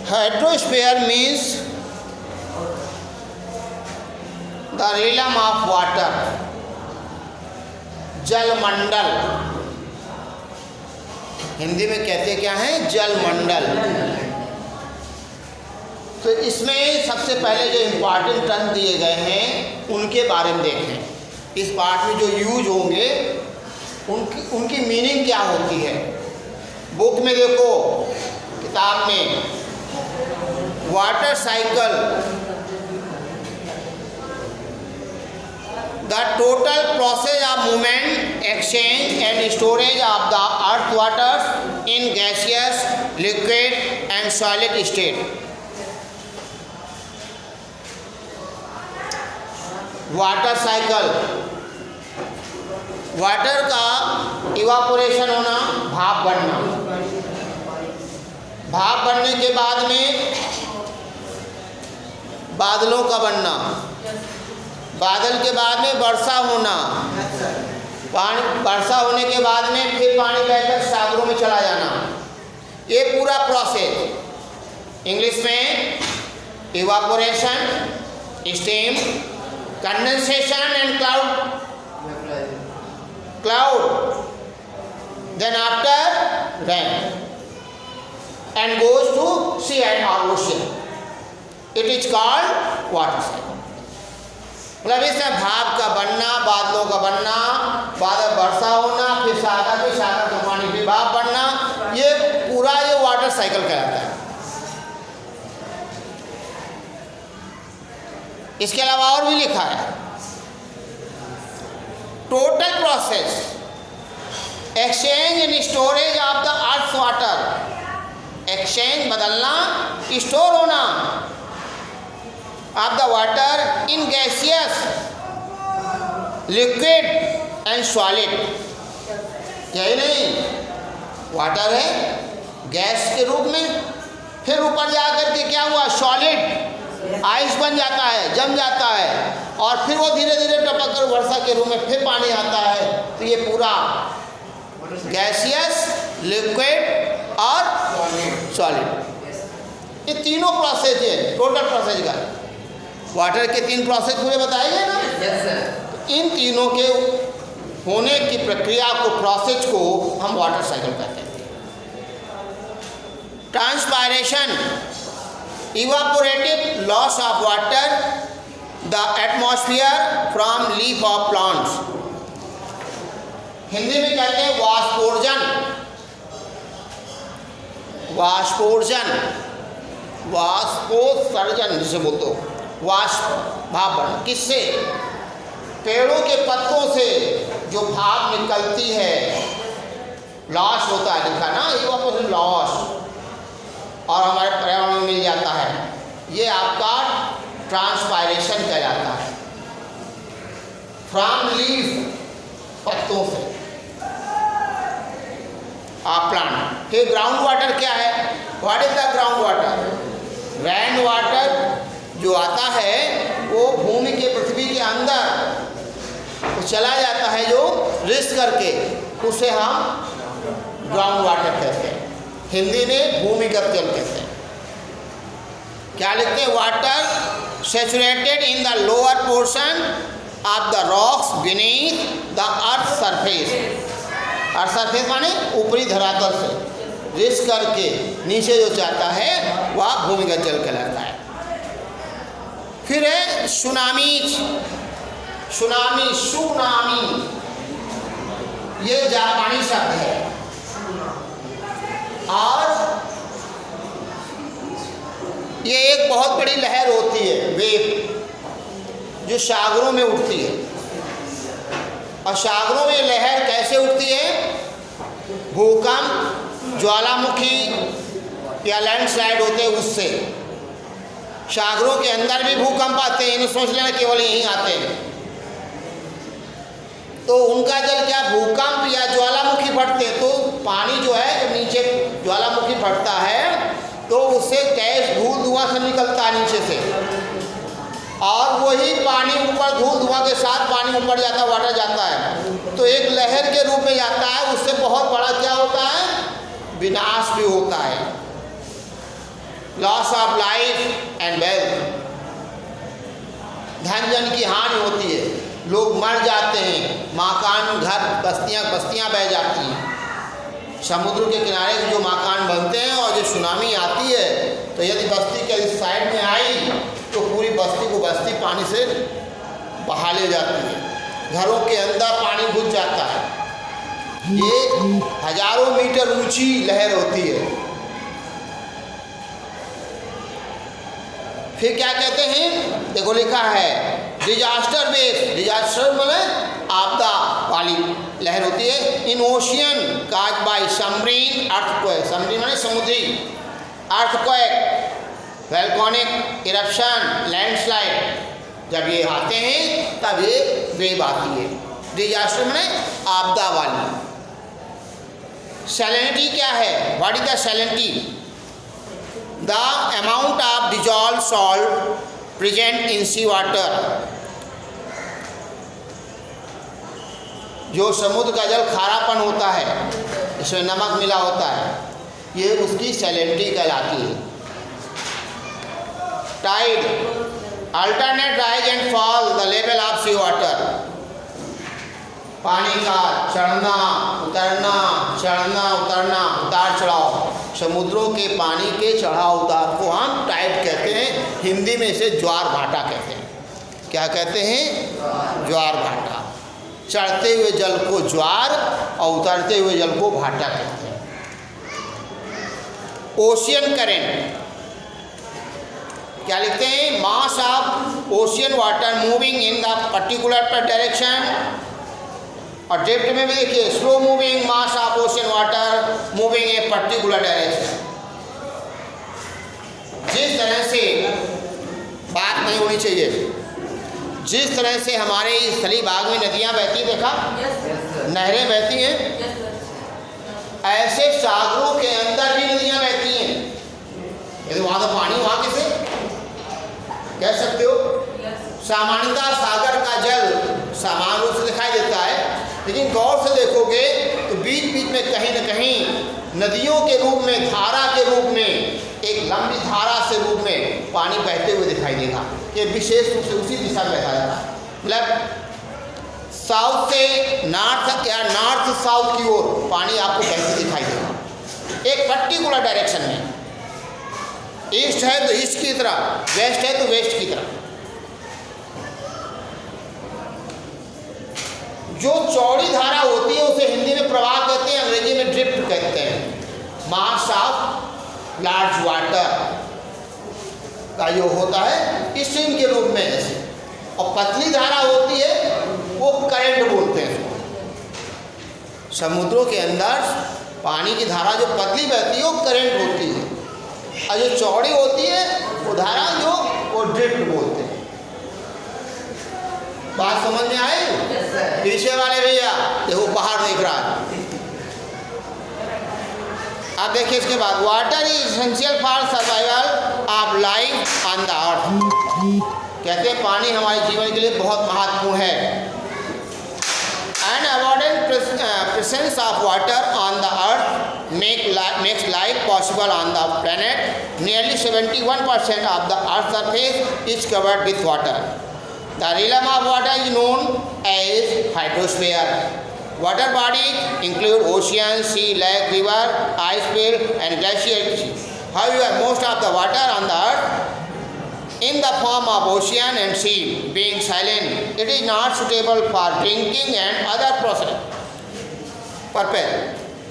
Hydrosphere means the realm of water, जलमंडल। Hindi में कहते क्या है? जलमंडल। तो इसमें सबसे पहले जो इम्पॉर्टेंट टर्म दिए गए हैं उनके बारे में देखें। इस पार्ट में जो यूज होंगे उनकी मीनिंग क्या होती है। बुक में देखो, किताब में, water cycle, the total process of movement, exchange and storage of the earth water in gaseous, liquid and solid state. Water cycle, water का इवापोरेशन होना, भाप बनना, भाप बनने के बाद में बादलों का बनना, बादल के बाद में वर्षा होना, पानी, वर्षा होने के बाद में फिर पानी बहकर सागरों में चला जाना। ये पूरा प्रोसेस इंग्लिश में evaporation, steam, condensation and cloud, then after rain and goes to sea and ocean. It is called water cycle. मतलब इसमें भाप का बनना, बादलों का बनना, बादल वर्षा होना, फिर सागर का पानी, फिर भाप बनना, ये पूरा ये वाटर साइकिल कहलाता है। इसके अलावा और भी लिखा है, total process, exchange and storage of the earth water, exchange बदलना, स्टोर होना of the water in gaseous, liquid and solid. यही नहीं, वाटर है गैस के रूप में, फिर ऊपर जाकर के क्या हुआ, सॉलिड, आइस बन जाता है, जम जाता है, और फिर वो धीरे धीरे टपक कर वर्षा के रूप में फिर पानी आता है। तो ये पूरा गैसियस, लिक्विड और सॉलिड, ये तीनों प्रोसेस है टोटल प्रोसेस का। वाटर के 3 प्रोसेस पूरे बताए गए ना। Yes sir. इन तीनों के होने की प्रक्रिया को, प्रोसेस को हम वाटर साइकिल कहते हैं। Transpiration, evaporative loss of water, the atmosphere from leaf of plants। Hindi में कहते हैं वाष्पोर्जन, वाष्पोर्जन, वाष्पोत्सर्जन जिसे बोलते हो, वाष्प, भाप बनना। किससे? पेड़ों के पत्तों से जो भाप निकलती है, लॉस होता है, लिखा ना, इवापोरेशन लॉस, और हमारे पर्यावरण में मिल जाता है, ये आपका ट्रांसपायरेशन कहलाता है। फ्रॉम लीफ, पत्तों से, आप प्लांट। फिर ग्राउंड वाटर क्या है? What is the ground water? Rain water जो आता है वो भूमि के, पृथ्वी के अंदर वो चला जाता है, जो रिस करके, उसे हम ग्राउंड वाटर कहते हैं। हिंदी में भूमिगत जल कहते हैं। क्या लिखते हैं? Water saturated in the lower portion of the rocks beneath the earth surface. Earth surface माने ऊपरी धरातल से रिस करके नीचे जो जाता है वह भूमिगत जल कहलाता है। फिर है सुनामी, सुनामी, सुनामी, ये जापानी शब्द है, और ये एक बहुत बड़ी लहर होती है, वेव, जो सागरों में उठती है। और सागरों में लहर कैसे उठती है? भूकंप, ज्वालामुखी या लैंडस्लाइड होते हैं उससे। सागरों के अंदर भी भूकंप आते हैं, इन्हें सोच लेना केवल यहीं आते हैं। तो उनका जल क्या, भूकंप या ज्वालामुखी फटते, तो पानी जो है जब नीचे ज्वालामुखी फटता है तो उससे गैस, धूल धुआं से निकलता है नीचे से, और वही पानी ऊपर, धूल धुआं के साथ पानी ऊपर जाता है, वाटर जाता है, तो एक लहर के रूप में जाता है। उससे बहुत बड़ा क्या होता है? विनाश भी होता है। Loss of life and wealth, धन जन की हानि होती है, लोग मर जाते हैं, मकान घर बस्तियां बह जाती हैं। समुद्र के किनारे जो मकान बनते हैं और जो सुनामी आती है तो यदि बस्ती के इस साइड में आई तो पूरी बस्ती पानी से बहा ले जाती है, घरों के अंदर पानी घुस जाता है। ये हजारों मीटर ऊंची लहर होती है। फिर क्या कहते हैं, देखो लिखा है डिजास्टर बेस, डिजास्टर माने आपदा वाली लहर होती है। इन ocean cause by submarine earthquake, submarine माने समुद्री, अर्थक्वेक, वोल्केनिक इरप्शन, लैंडस्लाइड, जब ये आते हैं तब ये वेव आती है। डिजास्टर माने आपदा वाली। सैलिनिटी क्या है, what is the salinity? The amount of dissolve salt present in sea water, जो समुद्र का जल खारापन होता है, इसमें नमक मिला होता है, ये उसकी सैलिनिटी कहलाती है। Tide, alternate rise and fall the level of sea water, पानी का चढ़ना उतरना, चढ़ना उतरना, उतार चढ़ाव, समुद्रों के पानी के चढ़ाव उतार को हम टाइड कहते हैं। हिंदी में इसे ज्वार भाटा कहते हैं। क्या कहते हैं? ज्वार भाटा। चढ़ते हुए जल को ज्वार और उतरते हुए जल को भाटा कहते हैं। ओशियन करेंट क्या लिखते हैं? Mass of ocean water moving in the particular direction, और ड्रिफ्ट में भी देखिए slow moving mass of ocean water moving a particular direction. जिस तरह से बात नहीं होनी चाहिए, जिस तरह से हमारे इस स्थलीय भाग में नदियां बहती, देखा नहरें बहती हैं, ऐसे सागरों के अंदर भी नदियां बहती हैं। यदि वहाँ तो पानी वहाँ कैसे कह सकते हो? सामान्यतः सागर का जल समान रूप से दिखाई देता है, लेकिन गौर से देखोगे तो बीच बीच में कहीं न कहीं नदियों के रूप में, धारा के रूप में, एक लंबी धारा से रूप में पानी बहते हुए दिखाई देगा। कि विशेष रूप से उसी दिशा में बहता जाता है, मतलब साउथ से नॉर्थ या नॉर्थ साउथ की ओर पानी आपको बहते दिखाई देगा एक पर्टिकुलर डायरेक्शन में। ईस्ट है तो ईस्ट की तरफ, वेस्ट है तो वेस्ट की तरफ। जो चौड़ी धारा होती है उसे हिंदी में प्रवाह कहते हैं, अंग्रेजी में ड्रिफ्ट कहते हैं। मास ऑफ लार्ज वाटर का जो होता है स्ट्रीम के रूप में ऐसे, और पतली धारा होती है वो करंट बोलते हैं। समुद्रों के अंदर पानी की धारा जो पतली बहती है वो करंट होती है, और जो चौड़ी होती है वो धारा जो वो ड्रिफ्ट बोलते हैं। बात समझ में आई? पीछे वाले भैया देखो बाहर देख रहा है। अब देखिए इसके बाद, water is essential for survival of life on the अर्थ। कहते हैं पानी हमारे जीवन के लिए बहुत महत्वपूर्ण है। An abundant presence of water on the earth makes life possible on the planet. Nearly 71% of the earth surface is covered with water. The realm of water is known as hydrosphere. Water bodies include ocean, sea, lake, river, ice field, and glacier. However, most of the water on the earth in the form of ocean and sea being silent, it is not suitable for drinking and other purpose.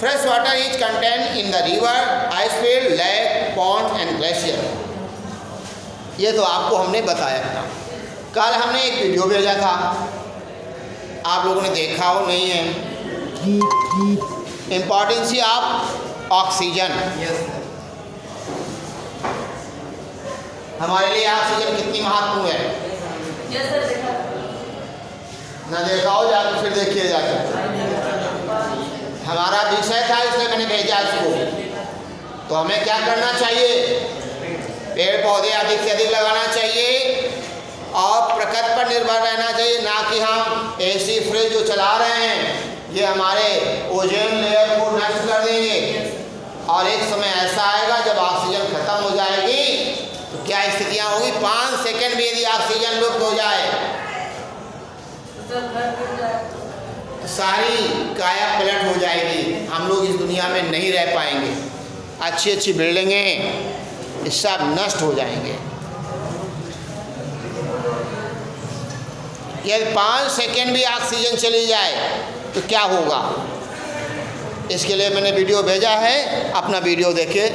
Fresh water is contained in the river, ice field, lake, pond, and glacier. ये तो आपको हमने बताया था। कल हमने एक video भेजा था, आप लोगों ने देखा हो नहीं है, इम्पोर्टेंस ऑफ ऑक्सीजन। हमारे लिए ऑक्सीजन कितनी महत्वपूर्ण है? ना देखा हो जाकर फिर देखिए जाकर। हमारा विषय था इसलिए मैंने भेजा इसको। तो हमें क्या करना चाहिए? पेड़ पौधे अधिक से अधिक लगाना चाहिए और प्रकृति पर निर्भर रहना चाहिए, ना कि हम एसी फ्रिज जो चला रहे हैं ये हमारे ओजोन लेयर को नष्ट कर देंगे। और एक समय ऐसा आएगा जब ऑक्सीजन खत्म हो जाएगी क्या स्थितियाँ होगी? 5 सेकंड में यदि ऑक्सीजन लुप्त हो जाए तो सारी काया पलट हो जाएगी, हम लोग इस दुनिया में नहीं रह पाएंगे। अच्छी अच्छी बिल्डिंगें सब नष्ट हो जाएंगे। यदि 5 सेकंड भी ऑक्सीजन चली जाए तो क्या होगा? इसके लिए मैंने वीडियो भेजा है, अपना वीडियो देखे